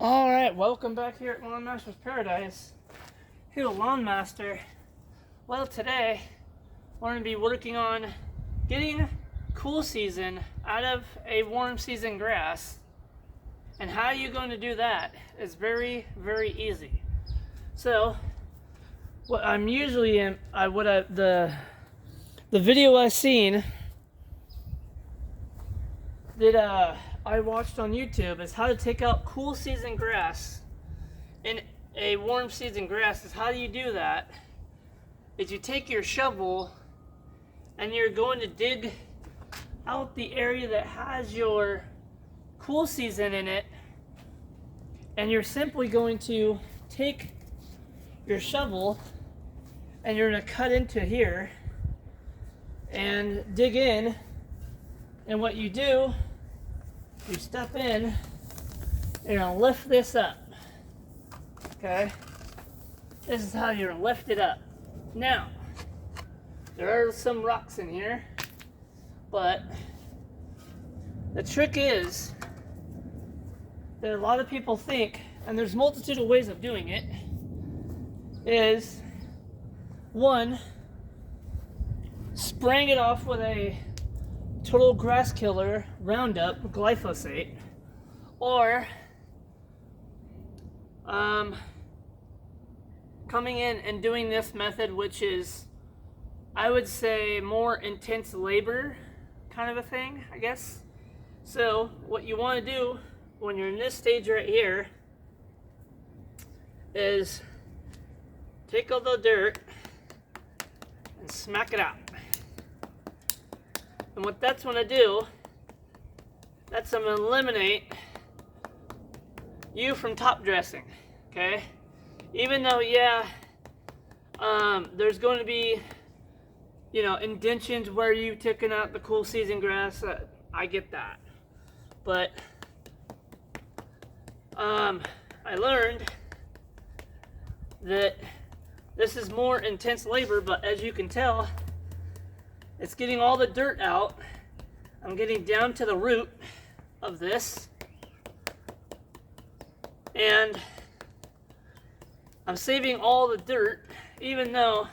Alright, welcome back here at Lawn Master's Paradise. Here, Lawn Master. Well, today we're going to be working on getting cool season out of a warm season grass. And how you're going to do that is very, very easy. So, what I'm usually in, the video I've seen that I watched on YouTube is how to take out cool season grass in a warm season grass. Is how you do that is you take your shovel and you're going to dig out the area that has your cool season in it, and you're simply going to take your shovel and you're going to cut into here and dig in, and what you do, you step in and you're going to lift this up. Okay? This is how you're going to lift it up. Now, there are some rocks in here, but the trick is that a lot of people think, and there's a multitude of ways of doing it, is one, spraying it off with a total grass killer Roundup, glyphosate, or coming in and doing this method, which is, I would say, more intense labor kind of a thing, I guess. So what you want to do when you're in this stage right here is take all the dirt and smack it out. And what that's going to do, that's going to eliminate you from top dressing, okay? Even though, yeah, there's going to be, indentions where you've taken out the cool season grass. I get that. But I learned that this is more intense labor, but as you can tell, it's getting all the dirt out. I'm getting down to the root of this, and I'm saving all the dirt, even though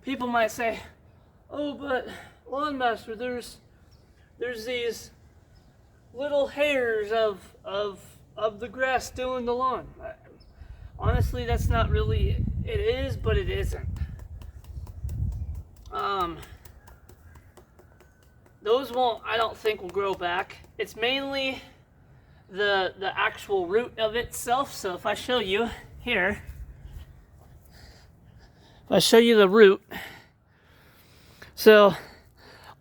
people might say, oh, but Lawn Master, there's these little hairs of the grass still in the lawn. Honestly, that's not really, it is, but it isn't. Those won't, I don't think, will grow back. It's mainly the actual root of itself. So if I show you here, if I show you the root, so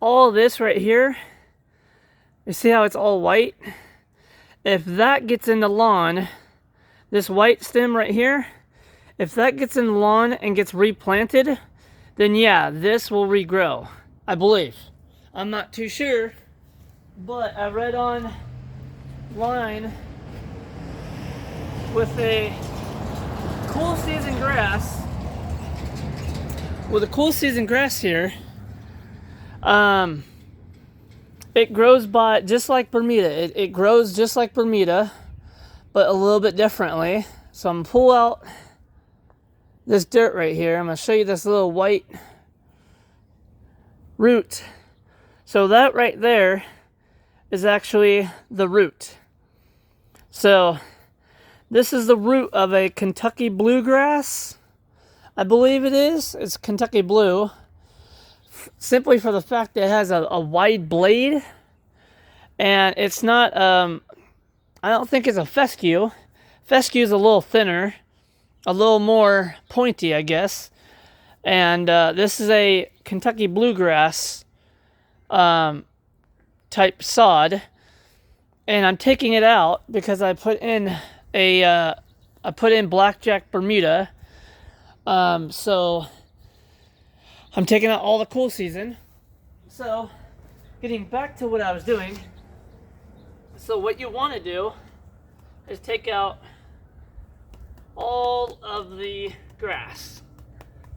all this right here, you see how it's all white? If that gets in the lawn, this white stem right here, if that gets in the lawn and gets replanted, then yeah, this will regrow, I believe. I'm not too sure, but I read online with a cool season grass, here, it grows by just like Bermuda. It grows just like Bermuda, but a little bit differently. So I'm gonna pull out this dirt right here. I'm gonna show you this little white root. So that right there is actually the root. So this is the root of a Kentucky bluegrass. I believe it is. It's Kentucky blue. Simply for the fact that it has a wide blade. And it's not, I don't think it's a fescue. Fescue is a little thinner. A little more pointy, I guess. And this is a Kentucky bluegrass type sod, and I'm taking it out because I put in blackjack Bermuda, so I'm taking out all the cool season. So getting back to what I was doing, so what you want to do is take out all of the grass,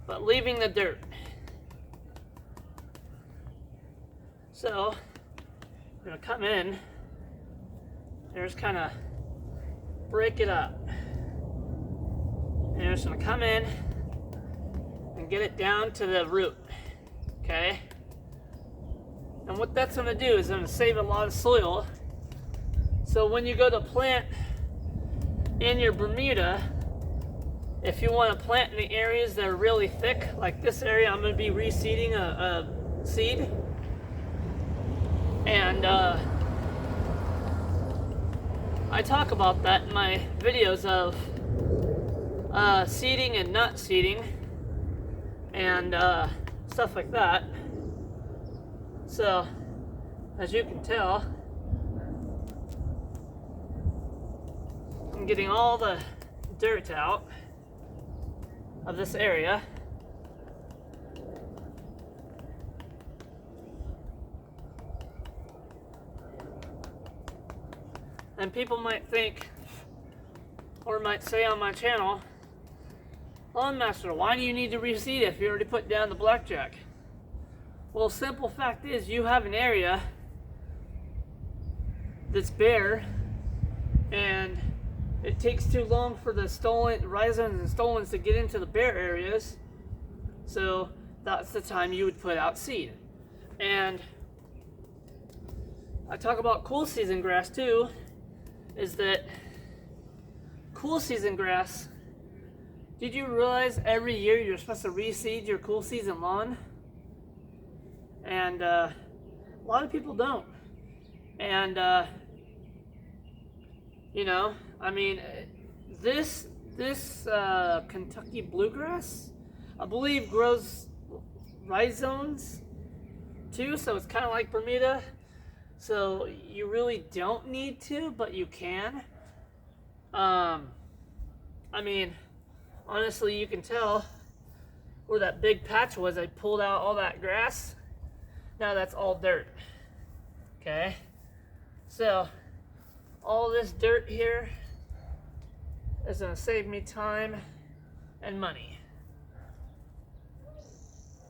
but leaving the dirt. So I'm going to come in, there's kind of break it up. And you're just gonna come in and get it down to the root, okay? And what that's gonna do is gonna save a lot of soil. So when you go to plant in your Bermuda, if you want to plant in the areas that are really thick, like this area, I'm going to be reseeding a seed. And I talk about that in my videos of seeding and not seeding and stuff like that. So, as you can tell, I'm getting all the dirt out of this area. And people might think, or might say on my channel, "Lawn Master, why do you need to reseed if you already put down the blackjack?" Well, simple fact is, you have an area that's bare, and it takes too long for the rhizomes and stolons to get into the bare areas, so that's the time you would put out seed. And I talk about cool season grass too, is that cool season grass, did you realize every year you're supposed to reseed your cool season lawn? And a lot of people don't. And you know, I mean, this Kentucky bluegrass, I believe, grows rhizomes too, so it's kind of like Bermuda. So you really don't need to, but you can. I mean, honestly, you can tell where that big patch was. I pulled out all that grass. Now that's all dirt. Okay, so all this dirt here is going to save me time and money.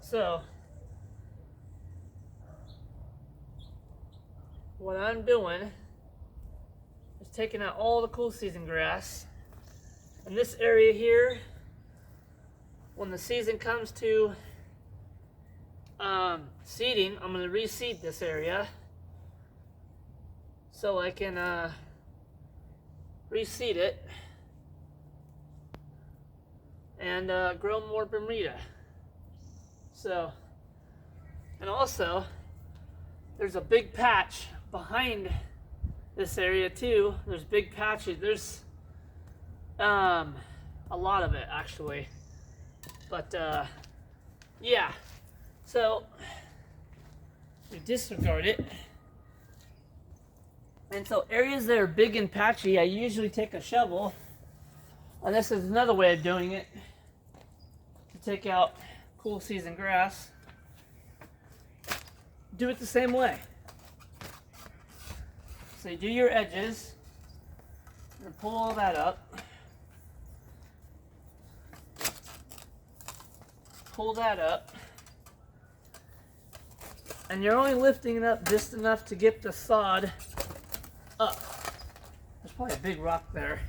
So what I'm doing is taking out all the cool season grass. And this area here, when the season comes to seeding, I'm going to reseed this area so I can reseed it and grow more Bermuda. So, and also, there's a big patch behind this area too. There's big patches. There's a lot of it actually. But yeah, so you disregard it. And so areas that are big and patchy, I usually take a shovel, and this is another way of doing it, to take out cool season grass. Do it the same way. So you do your edges, and pull all that up. Pull that up. And you're only lifting it up just enough to get the sod up. There's probably a big rock there.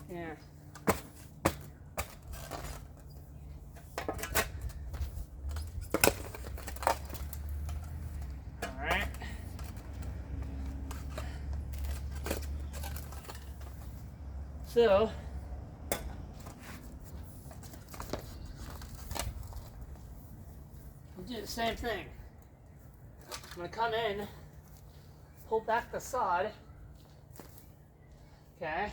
Yeah. All right. So do the same thing. I'm going to come in, pull back the sod, okay,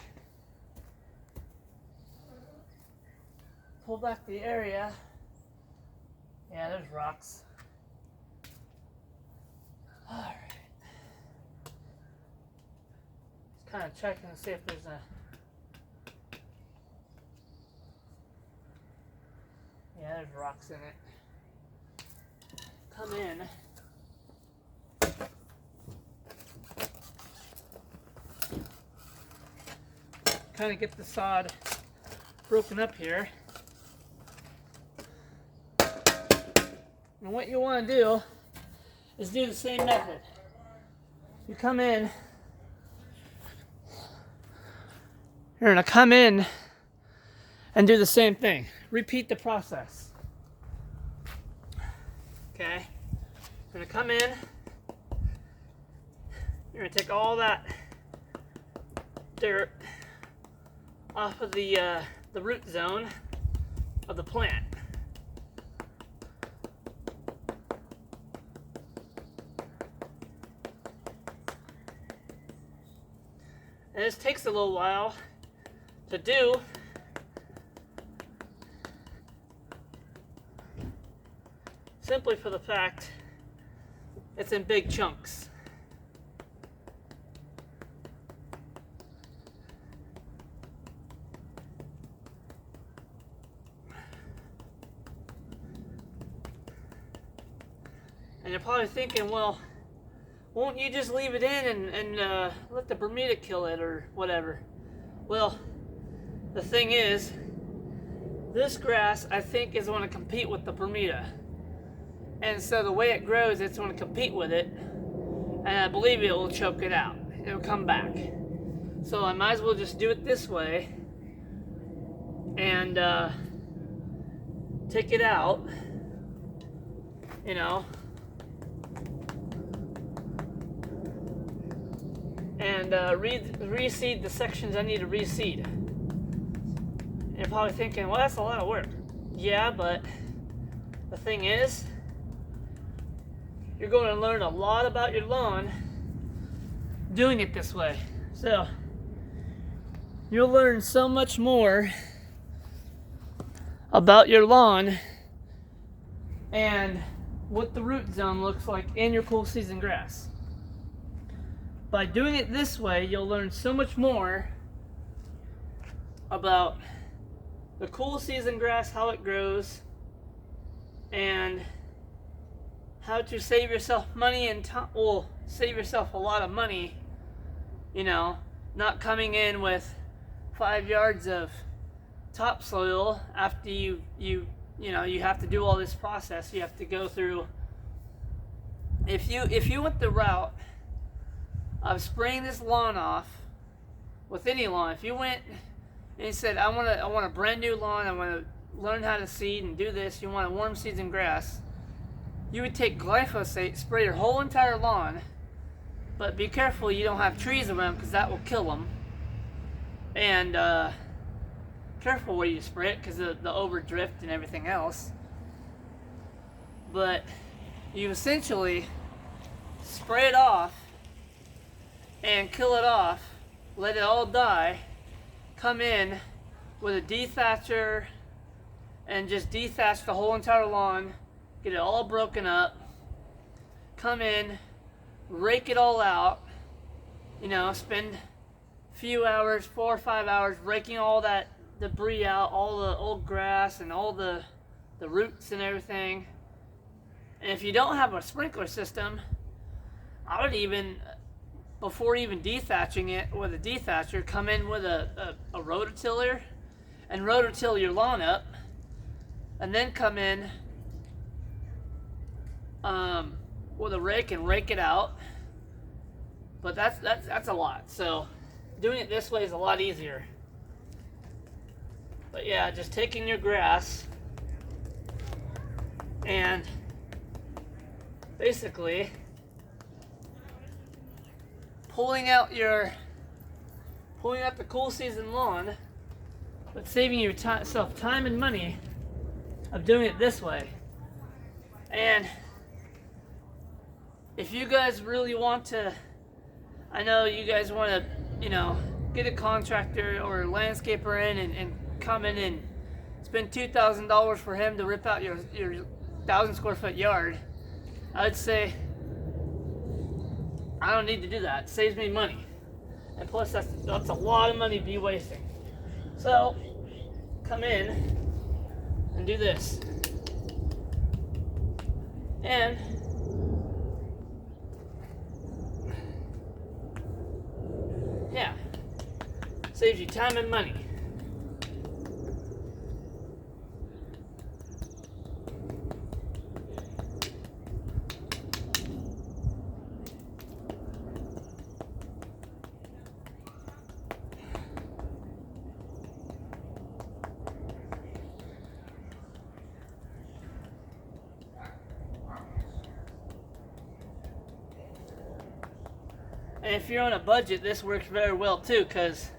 pull back the area. Yeah, there's rocks. Alright. Just kind of checking to see if there's a... Yeah, there's rocks in it. Come in, kind of get the sod broken up here, And what you want to do is do the same method. You come in, you're going to come in and do the same thing. Repeat the process. Okay? You're going to come in, you're going to take all that dirt off of the root zone of the plant. And this takes a little while to do. Simply for the fact it's in big chunks. And you're probably thinking, well, won't you just leave it in and let the Bermuda kill it or whatever? Well, the thing is, this grass, I think, is going to compete with the Bermuda. And so the way it grows, it's going to compete with it. And I believe it will choke it out. It will come back. So I might as well just do it this way. And take it out. You know. And reseed the sections I need to reseed. And you're probably thinking, well, that's a lot of work. Yeah, but the thing is, you're going to learn a lot about your lawn doing it this way. So, you'll learn so much more about your lawn and what the root zone looks like in your cool season grass. By doing it this way, you'll learn so much more about the cool season grass, how it grows, and how to save yourself money and time. Well, save yourself a lot of money, you know, not coming in with 5 yards of topsoil after you have to do all this process. You have to go through. If you went the route of spraying this lawn off with any lawn, if you went and you said, I want a brand new lawn, I want to learn how to seed and do this, you want a warm season grass, you would take glyphosate, spray your whole entire lawn, but be careful you don't have trees around because that will kill them. And careful where you spray it because of the overdrift and everything else. But you essentially spray it off and kill it off, let it all die, come in with a dethatcher and just dethatch the whole entire lawn, get it all broken up, come in, rake it all out, you know, spend a few hours, 4 or 5 hours, raking all that debris out, all the old grass and all the roots and everything. And if you don't have a sprinkler system, I would even, before even dethatching it with a dethatcher, come in with a rototiller and rototill your lawn up, and then come in with a rake and rake it out. But that's a lot. So doing it this way is a lot easier. But yeah, just taking your grass and basically pulling out the cool season lawn, but saving yourself time and money of doing it this way. And if you guys really want to, I know you guys want to, you know, get a contractor or a landscaper in and come in and spend $2,000 for him to rip out your 1,000 square foot yard, I would say I don't need to do that. It saves me money. And plus that's a lot of money to be wasting. So come in and do this. And yeah, saves you time and money. And if you're on a budget, this works very well too, because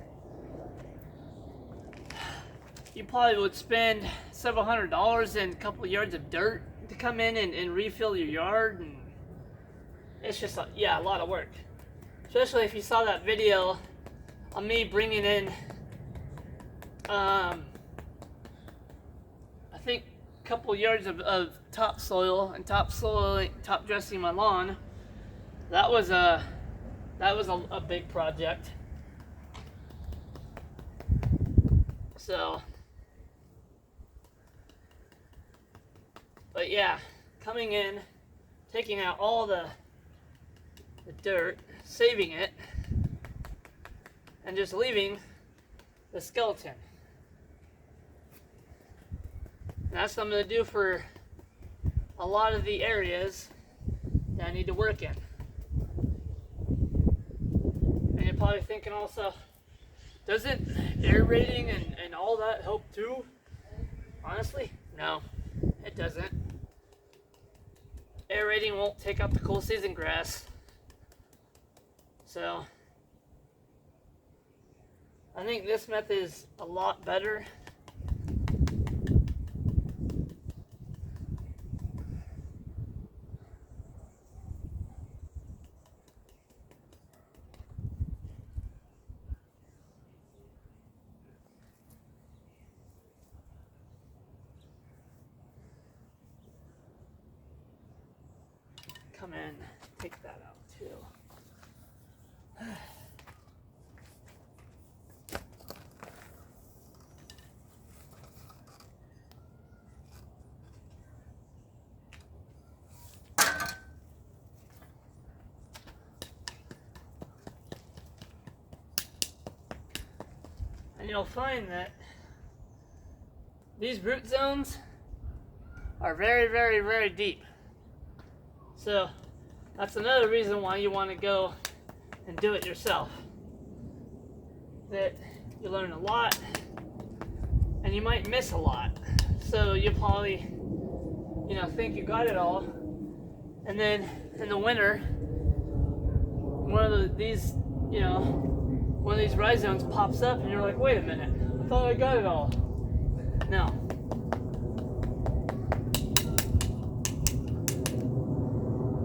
you probably would spend several $100s in a couple of yards of dirt to come in and refill your yard, and it's just a lot of work. Especially if you saw that video of me bringing in I think a couple yards of topsoil and top dressing my lawn. That was a big project. So, but yeah, coming in, taking out all the dirt, saving it, and just leaving the skeleton. And that's what I'm going to do for a lot of the areas that I need to work in. And you're probably thinking also, doesn't aerating and all that help too? Honestly, no, it doesn't. Aerating won't take up the cool season grass. So, I think this method is a lot better. Come in, take that out too. And you'll find that these root zones are very, very, very deep. So that's another reason why you want to go and do it yourself. That you learn a lot and you might miss a lot. So you probably, think you got it all. And then in the winter, one of these rhizomes pops up and you're like, wait a minute, I thought I got it all. No.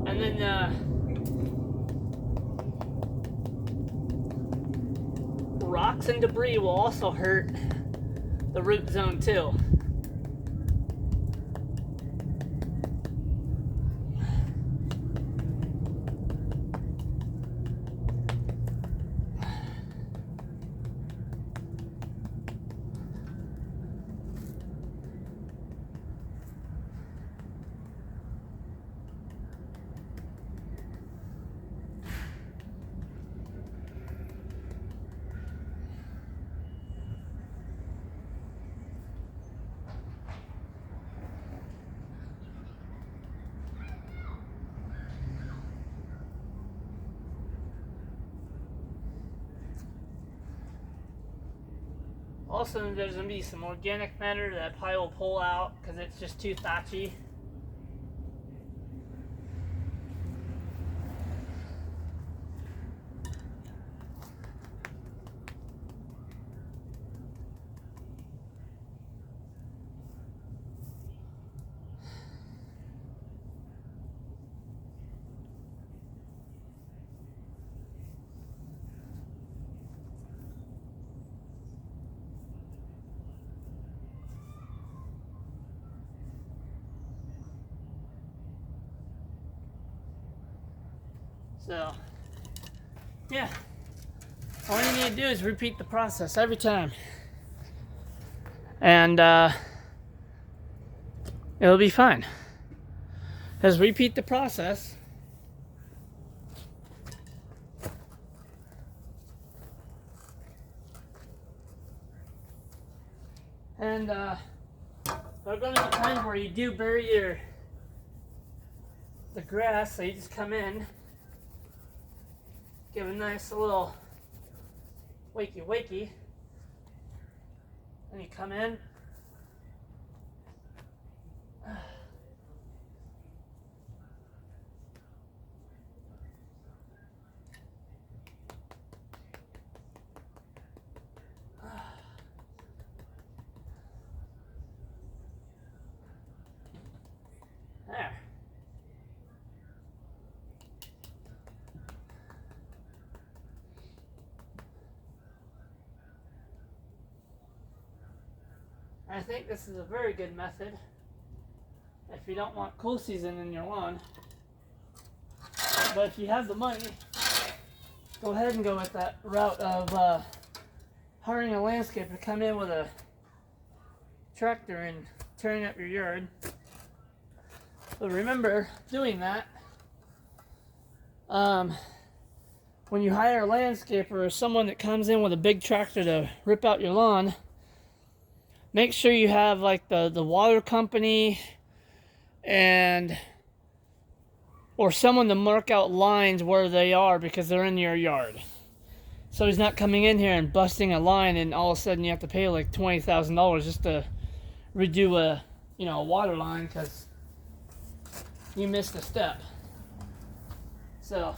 And then rocks and debris will also hurt the root zone too. Also, there's going to be some organic matter that I probably will pull out because it's just too thatchy. So, yeah, all you need to do is repeat the process every time. And it'll be fine. Just repeat the process. And there are going to be times where you do bury the grass, so you just come in, give a nice little wakey, and you come in. There. I think this is a very good method if you don't want cool season in your lawn. But if you have the money, go ahead and go with that route of hiring a landscaper to come in with a tractor and tearing up your yard. But remember, doing that, when you hire a landscaper or someone that comes in with a big tractor to rip out your lawn, make sure you have like the water company or someone to mark out lines where they are because they're in your yard. So he's not coming in here and busting a line and all of a sudden you have to pay like $20,000 just to redo a water line because you missed a step. So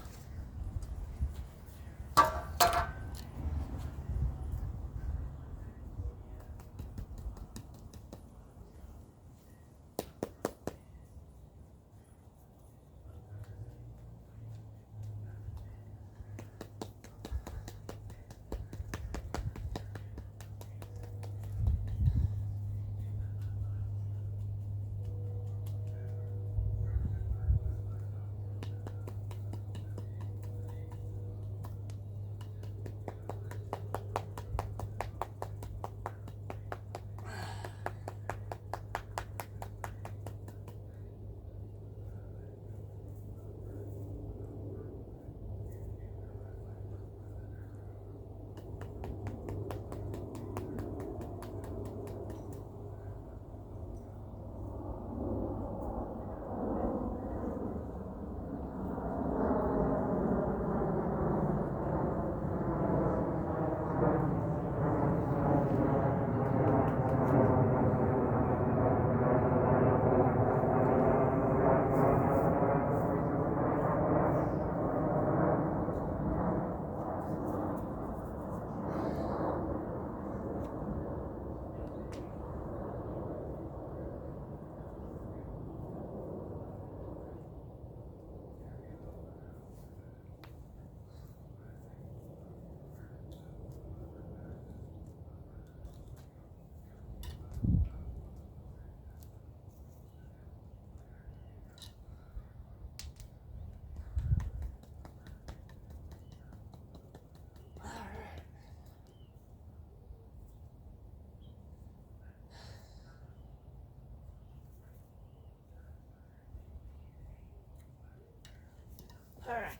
alright.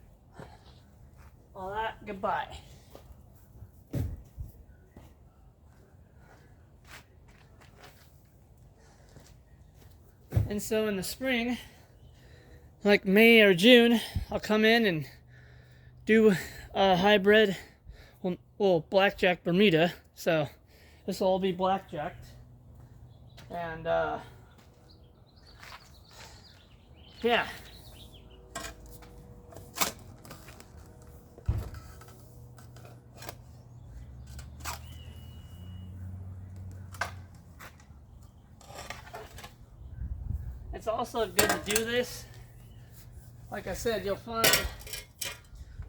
All that, goodbye. And so in the spring, like May or June, I'll come in and do a hybrid, well, blackjack Bermuda. So this will all be blackjacked. And yeah. It's also good to do this. Like I said, you'll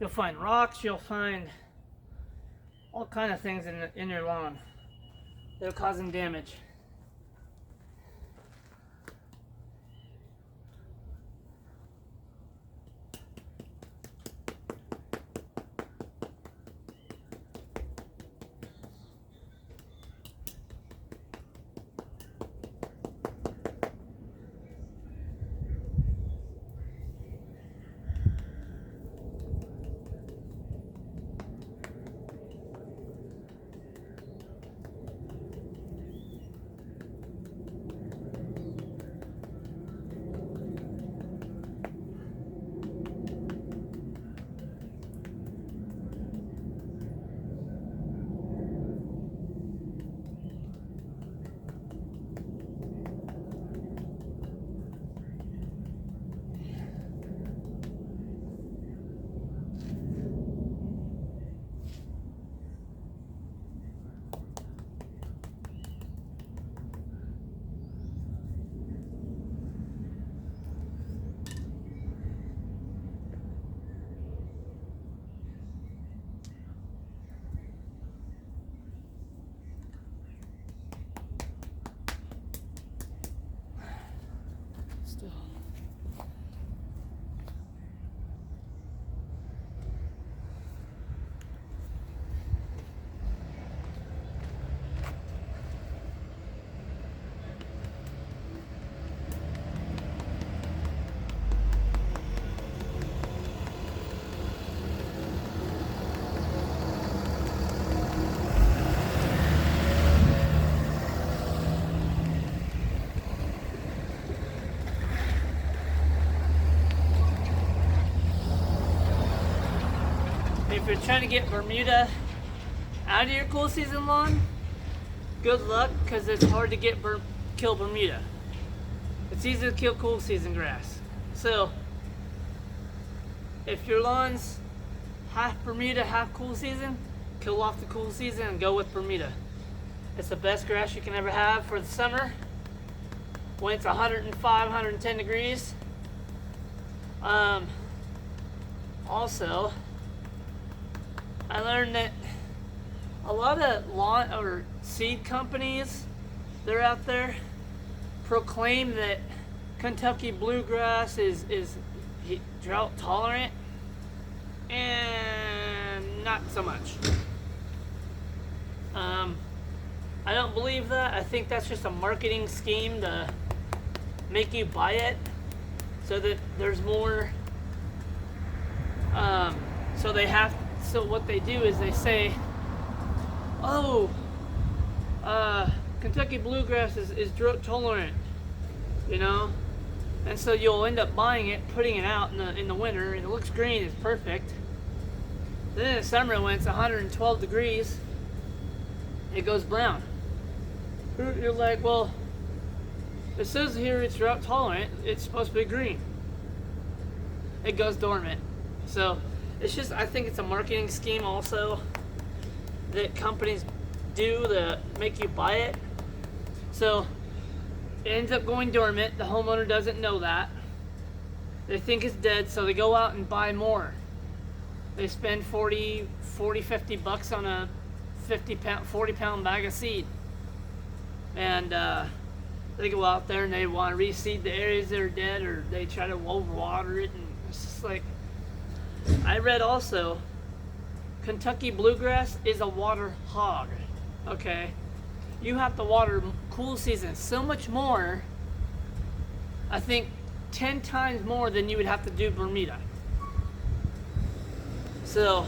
find rocks, you'll find all kind of things in your lawn that are causing damage. if you're trying to get Bermuda out of your cool season lawn, good luck, because it's hard to kill Bermuda. It's easy to kill cool season grass. So if your lawn's half Bermuda, half cool season, kill off the cool season and go with Bermuda. It's the best grass you can ever have for the summer when it's 105, 110 degrees. Also, I learned that a lot of lawn or seed companies, they're out there, proclaim that Kentucky bluegrass is drought tolerant, and not so much. I don't believe that. I think that's just a marketing scheme to make you buy it so that there's more. So what they do is they say, oh, Kentucky bluegrass is drought tolerant, you know? And so you'll end up buying it, putting it out in the winter, and it looks green, it's perfect. Then in the summer, when it's 112 degrees, it goes brown. You're like, well, it says here it's drought tolerant, it's supposed to be green. It goes dormant. So it's just, I think it's a marketing scheme also that companies do to make you buy it. So it ends up going dormant. The homeowner doesn't know that. They think it's dead, so they go out and buy more. They spend 40, 50 bucks on a 40 pound bag of seed. And they go out there and they want to reseed the areas that are dead, or they try to overwater it, and it's just like, I read also, Kentucky bluegrass is a water hog, okay? You have to water cool season so much more, I think 10 times more than you would have to do Bermuda. So,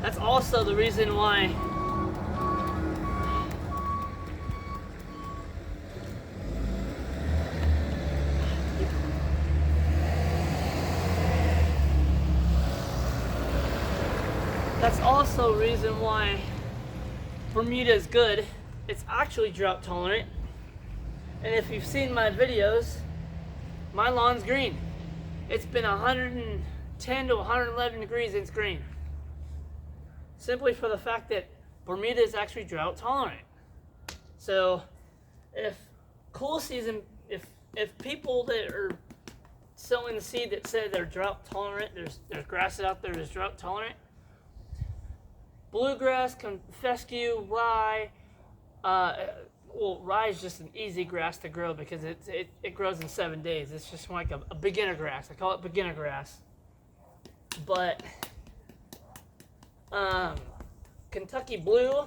that's also the reason why Bermuda is good. It's actually drought tolerant. And if you've seen my videos, my lawn's green. It's been 110 to 111 degrees and it's green. Simply for the fact that Bermuda is actually drought tolerant. So if cool season, if people that are sowing the seed that say they're drought tolerant, there's grasses out there that's drought tolerant. Bluegrass, fescue, rye. Rye is just an easy grass to grow because it grows in 7 days. It's just like a beginner grass. I call it beginner grass. But Kentucky Blue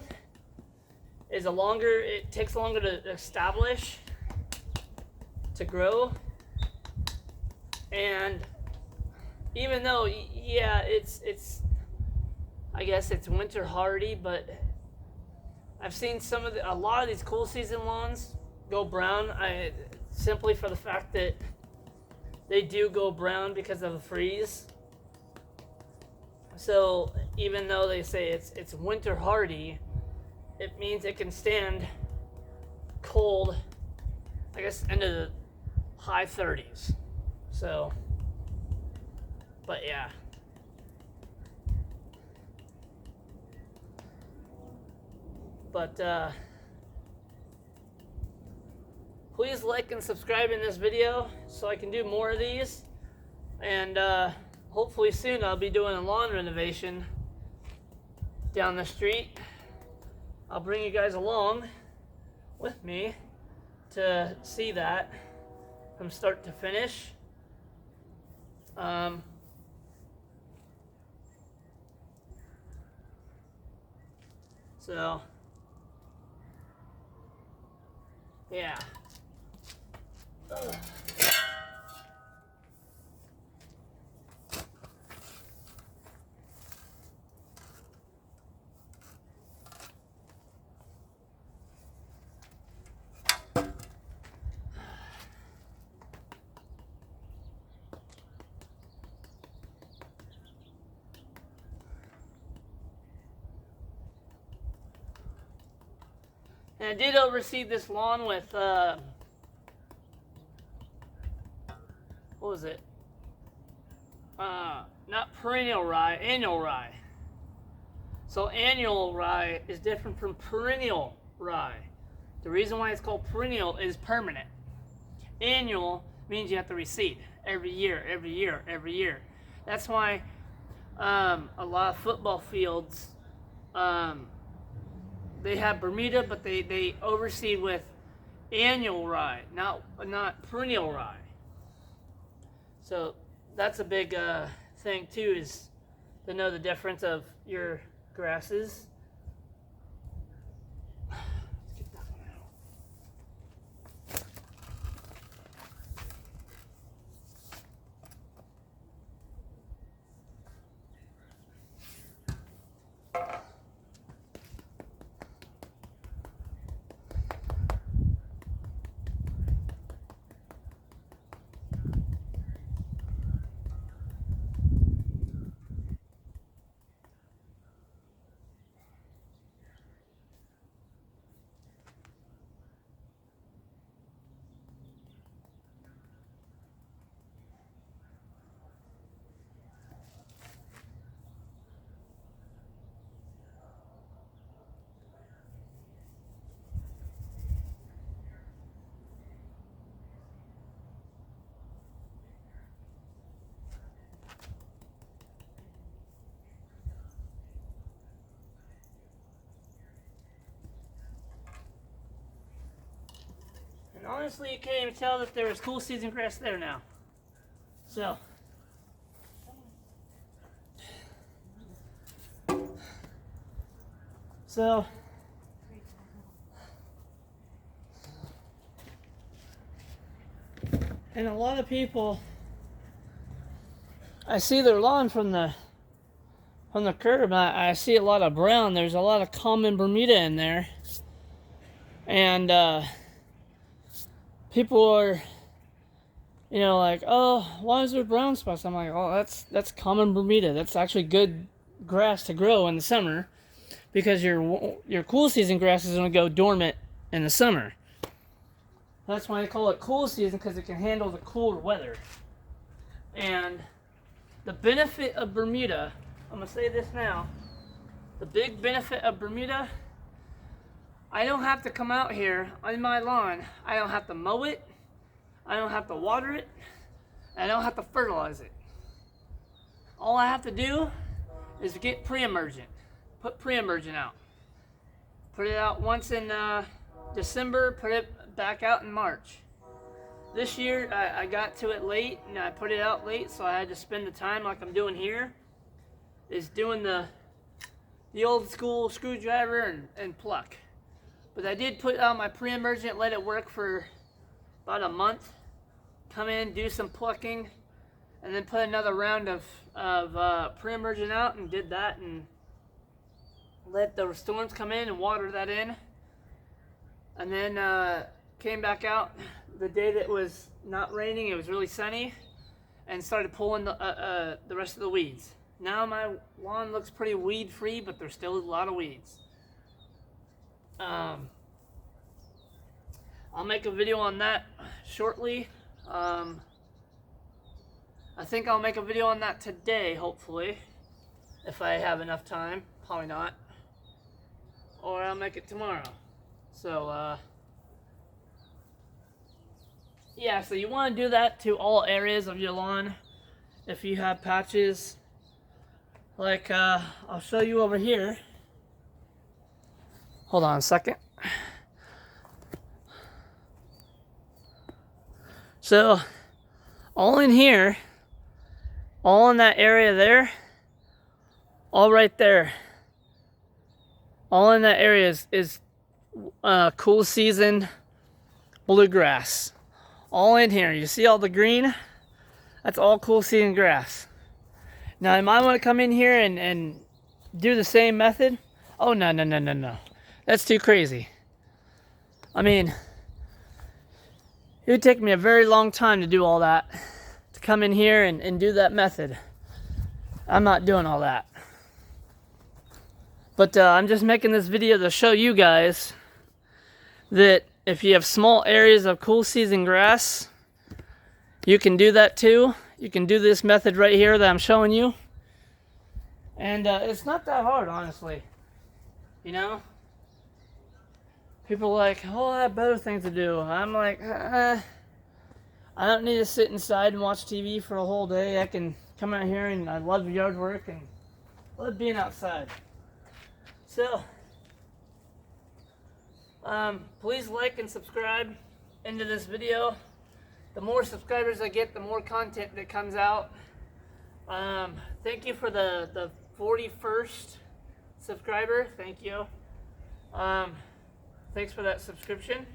is it takes longer to establish, to grow. And even though, yeah, I guess it's winter hardy, but I've seen a lot of these cool season lawns go brown. Simply for the fact that they do go brown because of the freeze. So even though they say it's winter hardy, it means it can stand cold, I guess, into the high 30s. So, but yeah. But please like and subscribe in this video so I can do more of these. And hopefully soon I'll be doing a lawn renovation down the street. I'll bring you guys along with me to see that from start to finish. So yeah. Ugh. And I did overseed this lawn with, what was it? Not perennial rye, annual rye. So annual rye is different from perennial rye. The reason why it's called perennial is permanent. Annual means you have to reseed every year, every year, every year. That's why a lot of football fields, they have Bermuda, but they overseed with annual rye, not perennial rye. So that's a big thing too, is to know the difference of your grasses. Let's get that one out. And honestly, you can't even tell that there was cool season grass there now. So, and a lot of people, I see their lawn from the curb. I see a lot of brown. There's a lot of common Bermuda in there, and people are, like, oh, why is there brown spots? I'm like, oh, that's common Bermuda. That's actually good grass to grow in the summer, because your cool season grass is going to go dormant in the summer. That's why they call it cool season, because it can handle the cooler weather. And the benefit of Bermuda, I'm going to say this now, the big benefit of Bermuda, I don't have to come out here on my lawn. I don't have to mow it. I don't have to water it. I don't have to fertilize it. All I have to do is get pre-emergent. Put pre-emergent out. Put it out once in December, put it back out in March. This year I got to it late, and I put it out late, so I had to spend the time like I'm doing here, is doing the old school screwdriver and pluck. But I did put out my pre-emergent, let it work for about a month, come in, do some plucking, and then put another round of pre-emergent out, and did that, and let the storms come in and water that in. And then came back out the day that was not raining, it was really sunny, and started pulling the rest of the weeds. Now my lawn looks pretty weed free, but there's still a lot of weeds. I'll make a video on that shortly. I think I'll make a video on that today, hopefully, if I have enough time. Probably not. Or I'll make it tomorrow. So, yeah, so you want to do that to all areas of your lawn. If you have patches, like, I'll show you over here. Hold on a second. So, all in here, all in that area there, all right there, all in that area is cool season bluegrass. All in here, you see all the green? That's all cool season grass. Now, you might want to come in here and do the same method. Oh, no. That's too crazy. I mean, it would take me a very long time to do all that. To come in here and do that method. I'm not doing all that. But I'm just making this video to show you guys that if you have small areas of cool season grass, you can do that too. You can do this method right here that I'm showing you. And it's not that hard, honestly. You know? People are like, oh, I have better things to do. I'm like, I don't need to sit inside and watch TV for a whole day. I can come out here and I love yard work and love being outside. So, please like and subscribe into this video. The more subscribers I get, the more content that comes out. Thank you for the 41st subscriber. Thank you. Thanks for that subscription.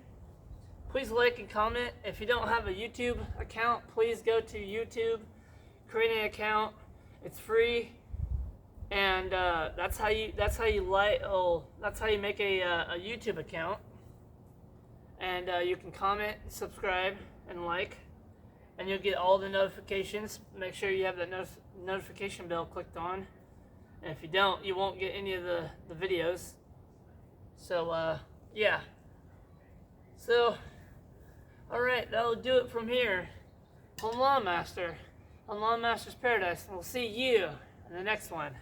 Please like and comment. If you don't have a YouTube account, please go to YouTube, create an account. It's free, and that's how you make a YouTube account. And you can comment, subscribe, and like, and you'll get all the notifications. Make sure you have the notification bell clicked on. And if you don't, you won't get any of the videos. So, yeah. So, alright, that'll do it from here on Lawn Master, on Lawn Master's Paradise. And we'll see you in the next one.